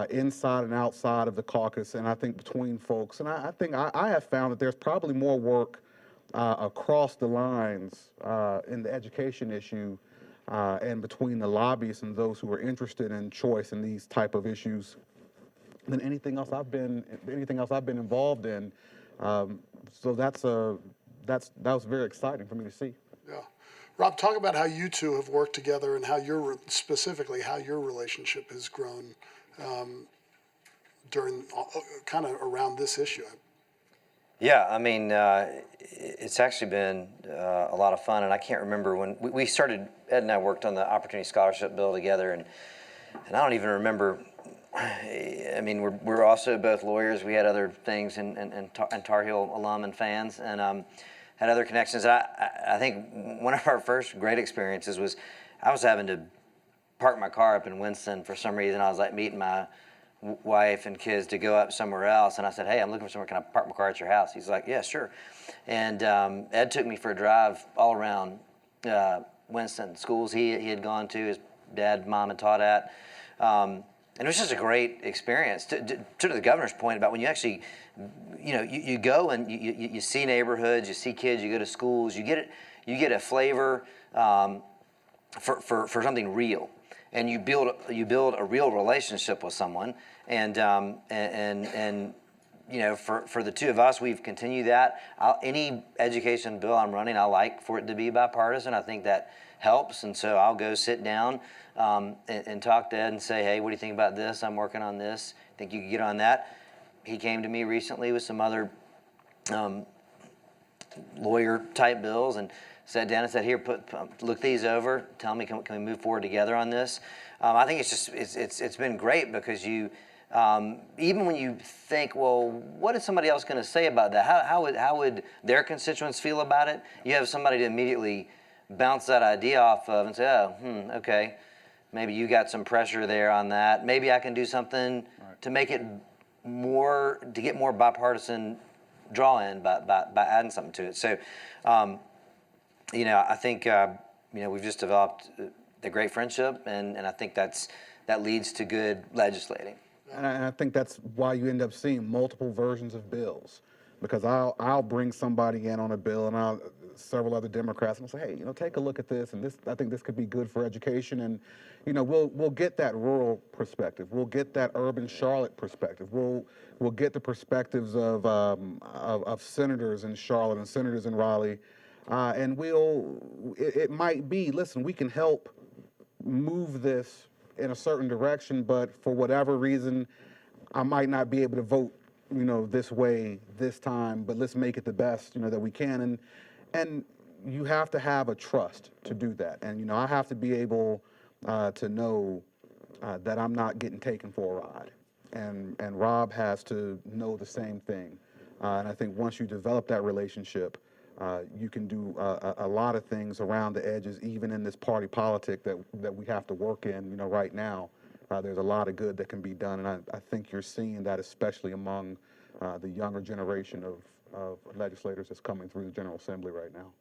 Speaker 5: inside and outside of the caucus, and I think between folks. And I think I have found that there's probably more work across the lines in the education issue and between the lobbyists and those who are interested in choice in these type of issues than anything else I've been involved in. So that was very exciting for me to see.
Speaker 4: Yeah. Rob, talk about how you two have worked together and how your relationship has grown during kind of around this issue.
Speaker 6: Yeah, I mean, it's actually been a lot of fun, and I can't remember when we started. Ed and I worked on the Opportunity Scholarship Bill together, and I don't even remember. I mean, we're also both lawyers. We had other things, and Tar Heel alum and fans, and had other connections. I think one of our first great experiences was I was having to park my car up in Winston for some reason. I was like meeting my wife and kids to go up somewhere else, and I said, "Hey, I'm looking for somewhere. Can I park my car at your house?" He's like, "Yeah, sure." And Ed took me for a drive all around Winston schools he had gone to. His dad, mom had taught at, and it was just a great experience. To the governor's point about when you actually, you go and you see neighborhoods, you see kids, you go to schools, you get a flavor for something real. And you build a real relationship with someone, and for the two of us, we've continued that. Any education bill I'm running, I like for it to be bipartisan. I think that helps, and so I'll go sit down and talk to Ed and say, "Hey, what do you think about this? I'm working on this. Think you could get on that?" He came to me recently with some other lawyer type bills and sat down and said, "Here, look these over. Tell me, can we move forward together on this?" I think it's been great because you, even when you think, well, what is somebody else going to say about that? How would their constituents feel about it? You have somebody to immediately bounce that idea off of and say, "Oh, okay, maybe you got some pressure there on that. Maybe I can do something to make it more, to get more bipartisan draw in by adding something to it." So. I think we've just developed a great friendship, and I think that leads to good legislating.
Speaker 5: And I think that's why you end up seeing multiple versions of bills, because I'll bring somebody in on a bill, and several other Democrats, and I'll say, "Hey, take a look at this, and I think this could be good for education." And we'll get that rural perspective, we'll get that urban Charlotte perspective, we'll get the perspectives of senators in Charlotte and senators in Raleigh. And it might be, listen, we can help move this in a certain direction, but for whatever reason, I might not be able to vote, this way this time, but let's make it the best, that we can. And you have to have a trust to do that. And, I have to be able to know that I'm not getting taken for a ride. And Rob has to know the same thing. And I think once you develop that relationship, you can do a lot of things around the edges, even in this party politic that we have to work in, right now. There's a lot of good that can be done, and I think you're seeing that especially among the younger generation of legislators that's coming through the General Assembly right now.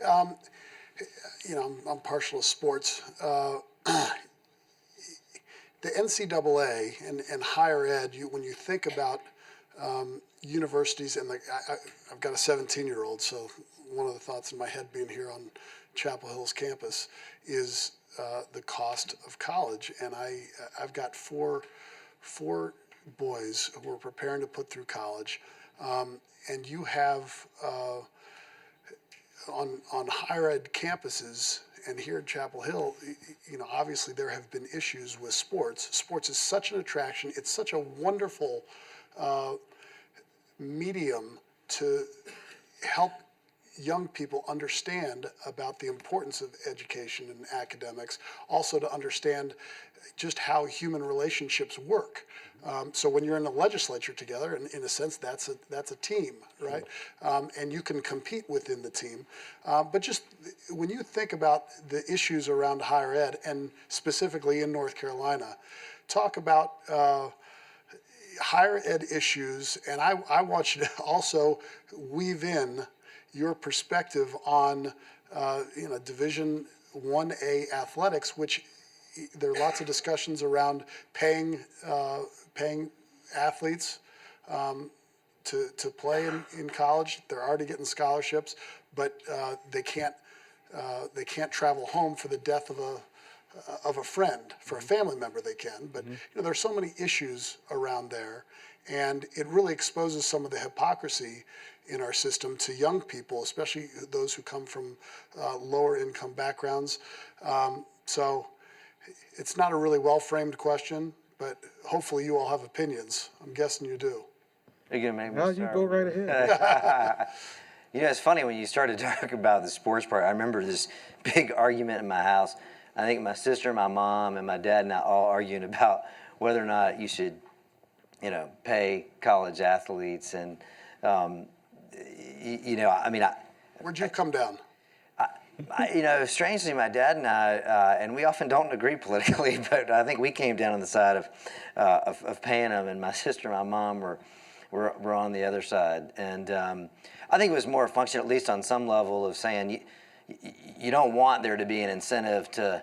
Speaker 4: Yeah. I'm partial to sports. The NCAA and higher ed, when you think about universities, and I've got a 17-year-old, so one of the thoughts in my head being here on Chapel Hill's campus is the cost of college. And I've got four boys who are preparing to put through college, and you have on higher ed campuses. And here at Chapel Hill, obviously there have been issues with sports. Sports is such an attraction. It's such a wonderful medium to help young people understand about the importance of education and academics, also to understand just how human relationships work. So when you're in the legislature together, in a sense, that's a team, right? And you can compete within the team. But just when you think about the issues around higher ed, and specifically in North Carolina, talk about higher ed issues, and I want you to also weave in your perspective on Division 1A athletics, which there are lots of discussions around paying athletes to play in college. They're already getting scholarships, but they can't travel home for the death of a friend. For a family member, they can. But there's so many issues around there, and it really exposes some of the hypocrisy in our system to young people, especially those who come from lower income backgrounds. So it's not a really well-framed question, but hopefully you all have opinions. I'm guessing you do.
Speaker 6: Are you gonna make me
Speaker 5: No, you
Speaker 6: start?
Speaker 5: go right ahead.
Speaker 6: It's funny when you started talking about the sports part. I remember this big argument in my house. I think my sister, my mom, and my dad and I all arguing about whether or not you should, pay college athletes. And,
Speaker 4: Where'd you come down?
Speaker 6: Strangely, my dad and I, and we often don't agree politically, but I think we came down on the side of paying them, and my sister and my mom were on the other side. And I think it was more a function, at least on some level, of saying you don't want there to be an incentive to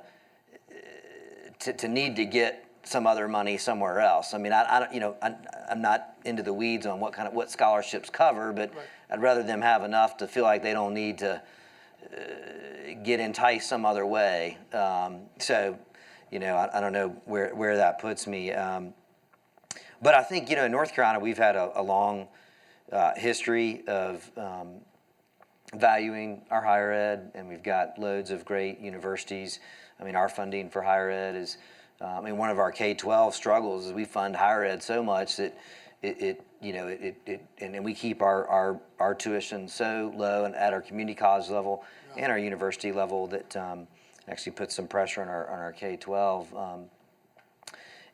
Speaker 6: need to get some other money somewhere else. I mean, I'm not into the weeds on what scholarships cover, but right. I'd rather them have enough to feel like they don't need to get enticed some other way. So, I don't know where that puts me. But I think, in North Carolina, we've had a long history of valuing our higher ed, and we've got loads of great universities. I mean, our funding for higher ed is, one of our K-12 struggles is we fund higher ed so much that and we keep our tuition so low and at our community college level and our university level that actually puts some pressure on our K-12.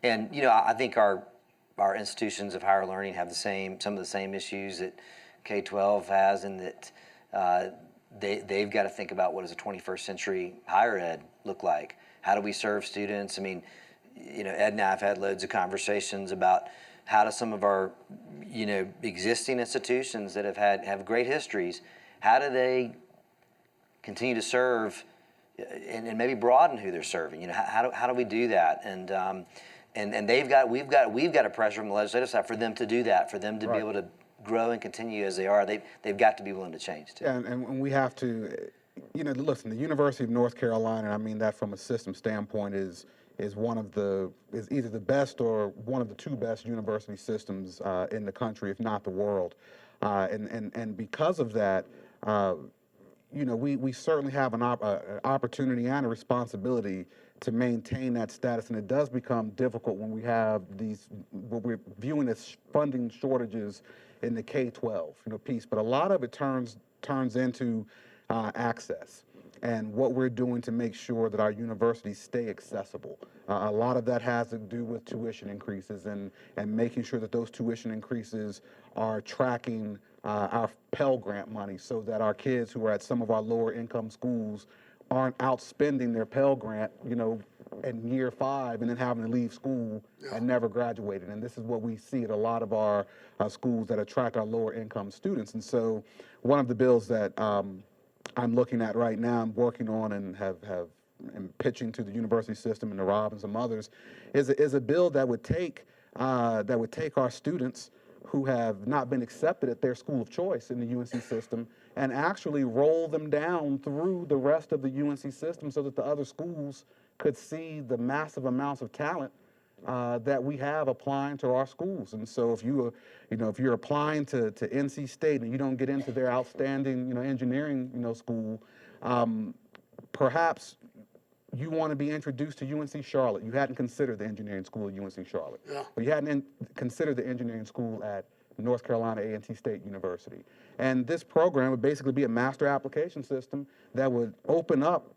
Speaker 6: I think our institutions of higher learning have some of the same issues that K-12 has, and that they've got to think about what does a 21st century higher ed look like? How do we serve students? I mean, Ed and I have had loads of conversations about how do some of our, existing institutions that have great histories, how do they continue to serve and maybe broaden who they're serving? How do we do that? And we've got a pressure from the legislative side for them to do that, for them to be able to grow and continue as they are. They've got to be willing to change too.
Speaker 5: And we have to, listen, the University of North Carolina, I mean that from a system standpoint, is either the best or one of the two best university systems in the country, if not the world. And because of that, we certainly have an opportunity and a responsibility to maintain that status, and it does become difficult when we have these, what we're viewing as funding shortages in the K-12, piece. But a lot of it turns into access and what we're doing to make sure that our universities stay accessible. A lot of that has to do with tuition increases and making sure that those tuition increases are tracking our Pell Grant money so that our kids who are at some of our lower income schools aren't outspending their Pell Grant, in year 5 and then having to leave school and never graduating. And this is what we see at a lot of our schools that attract our lower income students. And so one of the bills that I'm looking at right now, I'm working on and and pitching to the university system and the Rob and some others, is a bill that would take our students who have not been accepted at their school of choice in the UNC system and actually roll them down through the rest of the UNC system so that the other schools could see the massive amounts of talent that we have applying to our schools. And so if you're applying to NC State and you don't get into their outstanding, engineering, school, perhaps you want to be introduced to UNC Charlotte. You hadn't considered the engineering school at UNC Charlotte. Yeah. But you hadn't considered the engineering school at North Carolina A&T State University. And this program would basically be a master application system that would open up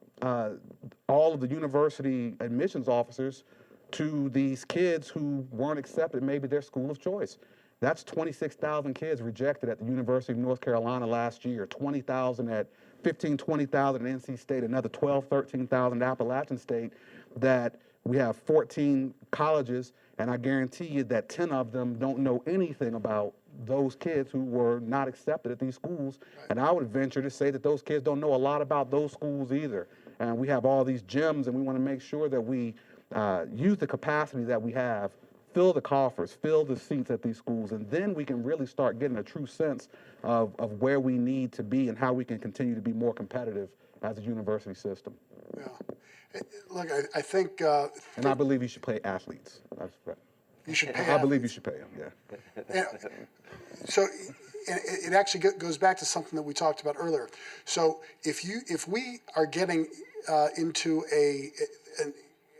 Speaker 5: all of the university admissions officers to these kids who weren't accepted, maybe their school of choice. That's 26,000 kids rejected at the University of North Carolina last year, 20,000 at 20,000 at NC State, another 13,000 at Appalachian State, that we have 14 colleges, and I guarantee you that 10 of them don't know anything about those kids who were not accepted at these schools. And I would venture to say that those kids don't know a lot about those schools either. And we have all these gyms, and we want to make sure that we use the capacity that we have, fill the coffers, fill the seats at these schools, and then we can really start getting a true sense of where we need to be and how we can continue to be more competitive as a university system.
Speaker 4: Yeah. Look, I think...
Speaker 5: and I believe you should pay athletes.
Speaker 4: You should pay
Speaker 5: I believe you should pay them, yeah.
Speaker 4: So it actually goes back to something that we talked about earlier. So if we are getting into an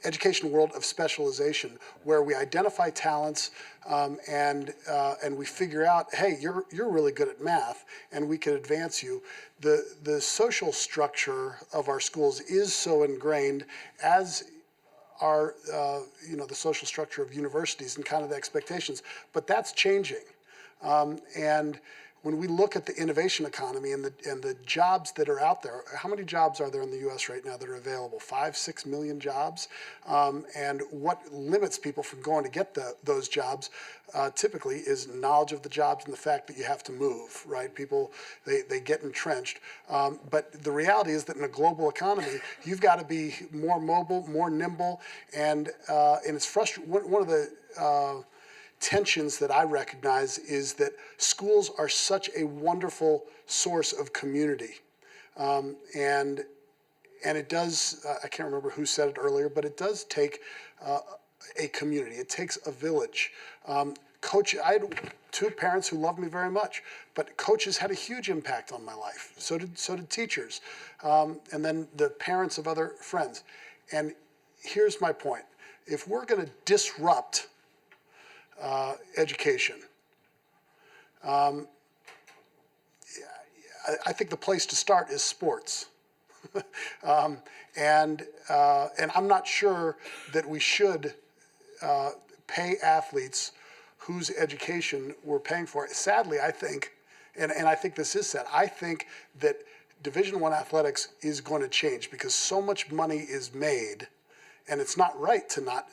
Speaker 4: education world of specialization where we identify talents and we figure out, hey, you're really good at math and we can advance you. The social structure of our schools is so ingrained, as are the social structure of universities and kind of the expectations, but that's changing. And when we look at the innovation economy and the jobs that are out there, how many jobs are there in the U.S. right now that are available? 5-6 million jobs. And what limits people from going to get those jobs typically is knowledge of the jobs and the fact that you have to move, right? People, they get entrenched. But the reality is that in a global economy, you've got to be more mobile, more nimble, and it's frustrating. One of the tensions that I recognize is that schools are such a wonderful source of community. And it does, I can't remember who said it earlier, but it does take a community. It takes a village. I had 2 parents who loved me very much, but coaches had a huge impact on my life. So did teachers. And then the parents of other friends. And here's my point. If we're going to disrupt education, I think the place to start is sports. And I'm not sure that we should pay athletes whose education we're paying for. Sadly, I think, and I think this is sad, I think that Division I athletics is going to change because so much money is made, and it's not right to not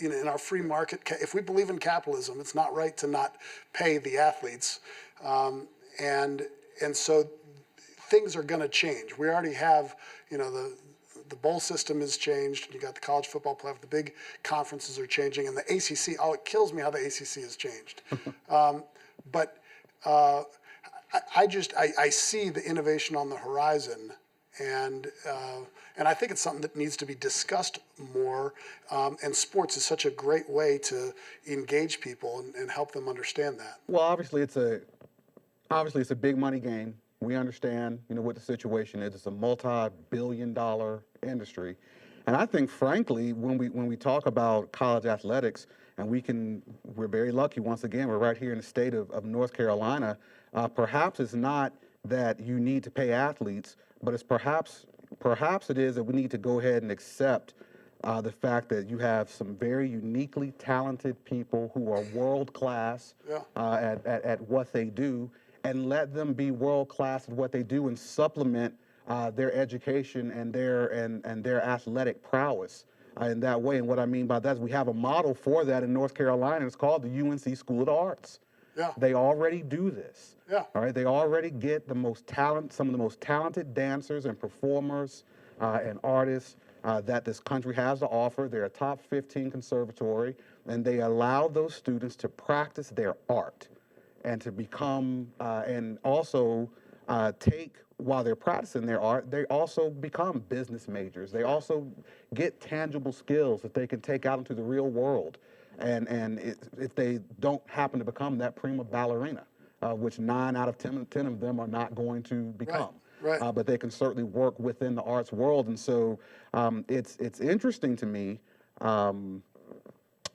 Speaker 4: in our free market, if we believe in capitalism, it's not right to not pay the athletes. And so things are going to change. We already have, the bowl system has changed, and you got the college football playoff, the big conferences are changing, and the ACC, it kills me how the ACC has changed. But I see the innovation on the horizon, and I think it's something that needs to be discussed more. And sports is such a great way to engage people and help them understand that.
Speaker 5: Well, obviously it's a big money game. We understand, what the situation is. It's a multi-billion-dollar industry, And I think, frankly, when we talk about college athletics, and we're very lucky, once again, we're right here in the state of North Carolina. Perhaps it's not that you need to pay athletes, but it's perhaps it is that we need to go ahead and accept the fact that you have some very uniquely talented people who are world class at what they do, and let them be world class at what they do and supplement their education and their athletic prowess in that way. And what I mean by that is we have a model for that in North Carolina. It's called the UNC School of the Arts.
Speaker 4: Yeah.
Speaker 5: They already do this.
Speaker 4: Yeah.
Speaker 5: All right. They already get some of the most talented dancers and performers and artists that this country has to offer. They're a top 15 conservatory, and they allow those students to practice their art and to become and also take, while they're practicing their art, they also become business majors. They also get tangible skills that they can take out into the real world. And if they don't happen to become that prima ballerina, which 9 out of 10 of them are not going to become.
Speaker 4: Right.
Speaker 5: But they can certainly work within the arts world. And so it's interesting to me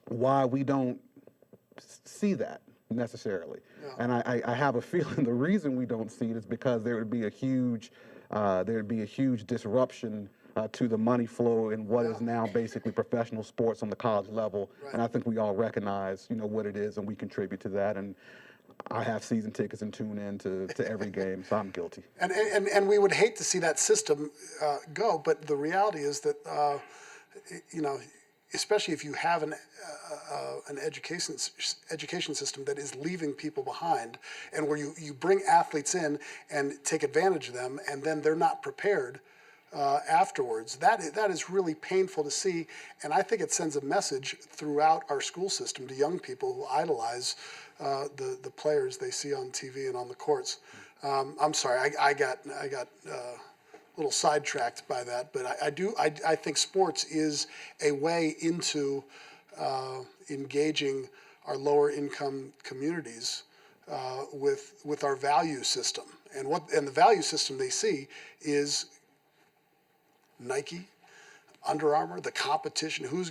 Speaker 5: why we don't see that necessarily. Yeah. And I have a feeling the reason we don't see it is because there would be a huge disruption to the money flow in what is now basically professional sports on the college level. Right. And I think we all recognize, what it is, and we contribute to that. And I have season tickets and tune in to every game, so I'm guilty.
Speaker 4: And we would hate to see that system go, but the reality is that, especially if you have an education system that is leaving people behind, and where you bring athletes in and take advantage of them, and then they're not prepared afterwards. That is really painful to see, and I think it sends a message throughout our school system to young people who idolize the players they see on TV and on the courts. I'm sorry, I got a little sidetracked by that, but I think sports is a way into engaging our lower income communities with our value system, and the value system they see is Nike, Under Armour, the competition, who's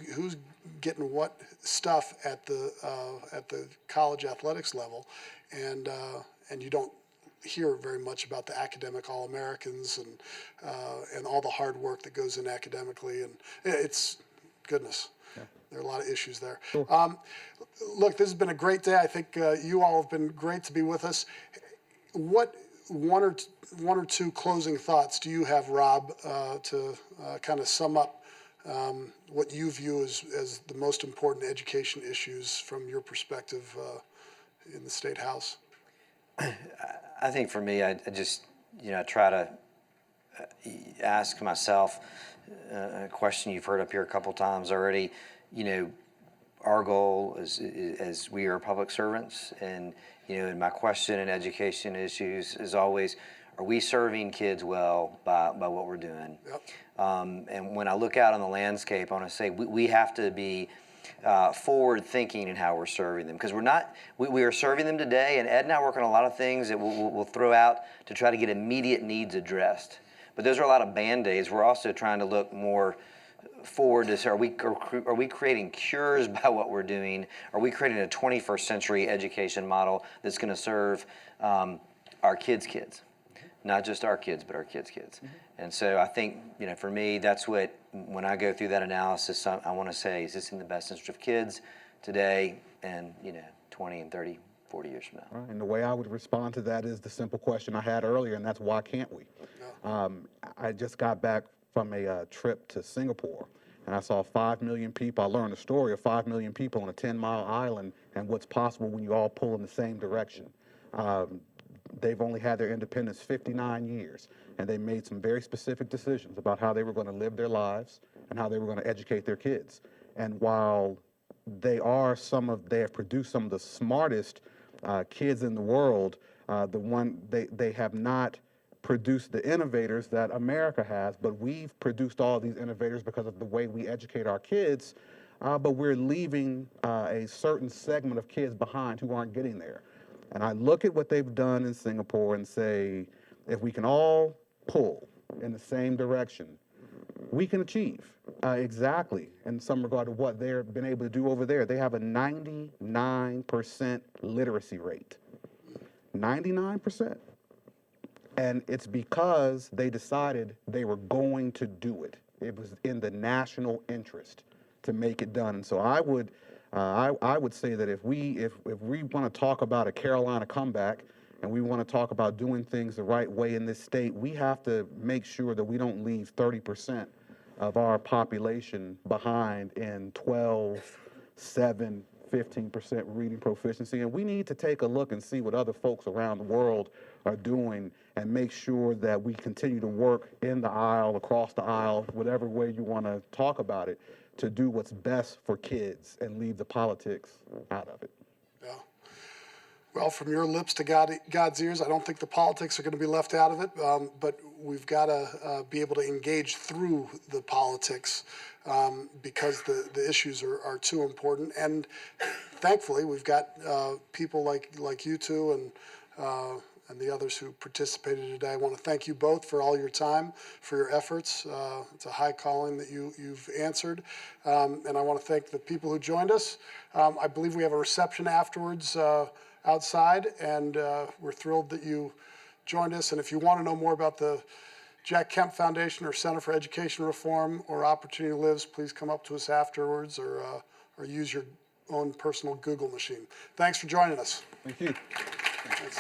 Speaker 4: getting what stuff at the college athletics level, and you don't hear very much about the academic All-Americans and all the hard work that goes in academically, and it's goodness. Yeah. There are a lot of issues there. Cool. Look, this has been a great day. I think you all have been great to be with us. What one or two closing thoughts do you have, Rob, to kind of sum up what you view as the most important education issues from your perspective in the State House?
Speaker 6: I think for me, I just try to ask myself a question you've heard up here a couple times already. Our goal as we are public servants, and and my question in education issues is always, are we serving kids well by what we're doing? Yep. And when I look out on the landscape, I want to say we have to be forward thinking in how we're serving them, because we are serving them today, and Ed and I work on a lot of things that we'll throw out to try to get immediate needs addressed. But those are a lot of Band-Aids. We're also trying to look more forward to say, are we creating cures by what we're doing? Are we creating a 21st century education model that's going to serve our kids' kids? Not just our kids, but our kids' kids. Mm-hmm. And so I think, for me, that's what, when I go through that analysis, I want to say, is this in the best interest of kids today and, 20 and 30, 40 years from now?
Speaker 5: Right. And the way I would respond to that is the simple question I had earlier, and that's, why can't we? Yeah. I just got back from a trip to Singapore, and I saw 5 million people. I learned the story of 5 million people on a 10-mile island and what's possible when you all pull in the same direction. They've only had their independence 59 years, and they made some very specific decisions about how they were going to live their lives and how they were going to educate their kids. And while they have produced some of the smartest kids in the world, they have not produced the innovators that America has, but we've produced all these innovators because of the way we educate our kids, but we're leaving a certain segment of kids behind who aren't getting there. And I look at what they've done in Singapore and say, if we can all pull in the same direction, we can achieve exactly in some regard to what they've been able to do over there. They have a 99% literacy rate. 99%. And it's because they decided they were going to do it. It was in the national interest to make it done. And so I would say that if we want to talk about a Carolina comeback and we want to talk about doing things the right way in this state, we have to make sure that we don't leave 30% of our population behind in 12, 7, 15% reading proficiency. And we need to take a look and see what other folks around the world are doing and make sure that we continue to work in the aisle, across the aisle, whatever way you want to talk about it, to do what's best for kids and leave the politics out of it.
Speaker 4: Yeah. Well, from your lips to God's ears, I don't think the politics are going to be left out of it, but we've got to be able to engage through the politics because the issues are too important. And thankfully, we've got people like you two and the others who participated today. I want to thank you both for all your time, for your efforts. It's a high calling that you've answered. And I want to thank the people who joined us. I believe we have a reception afterwards outside, and we're thrilled that you joined us. And if you want to know more about the Jack Kemp Foundation or Center for Education Reform or Opportunity Lives, please come up to us afterwards or use your own personal Google machine. Thanks for joining us.
Speaker 5: Thank you.
Speaker 4: Thanks,